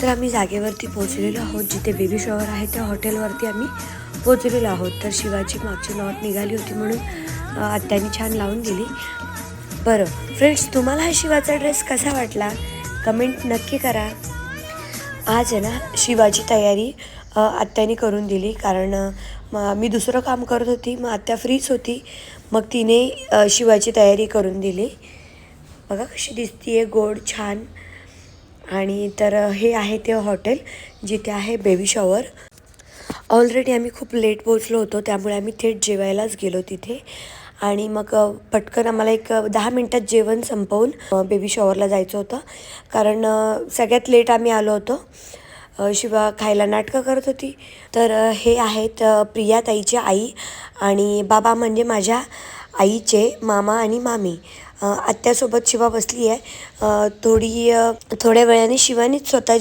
तर आम्ही जागेवरती पोहोचलेलो आहोत, जिथे बेबी शॉवर आहे त्या हॉटेलवरती आम्ही पोहोचलेलो आहोत. तर शिवाची मागची नॉट निघाली होती म्हणून आत्याने छान लावून दिली. बरं फ्रेंड्स, तुम्हाला हा शिवाचा ड्रेस कसा वाटला कमेंट नक्की करा. आज आहे ना शिवाची तयारी आत्याने करून दिली, कारण मी दुसरं काम करत होती, मग आत्या फ्रीच होती, मग तिने शिवाची तयारी करून दिली. बघा कशी दिसतीये, गोड छान. आणि तर हे आहे ते हॉटेल जिथे आहे बेबी शॉवर. ऑलरेडी आम्ही खूप लेट पोहोचलो होतो, त्यामुळे आम्ही थेट जेवायलाच गेलो तिथे. आणि मग पटकन आम्हाला एक 10 मिनटात जेवण संपवून बेबी शॉवरला जायचं होतं, कारण सगळ्यात लेट आम्ही आलो होतो. शिवा खायला नाटकं करत होती. तर हे आहेत प्रियाताईची आई आणि बाबा, म्हणजे माझ्या आईचे मामा आणि मामी. आत्यासोबत शिवा बसली आहे. थोड्या वेळाने शिवानीच स्वतः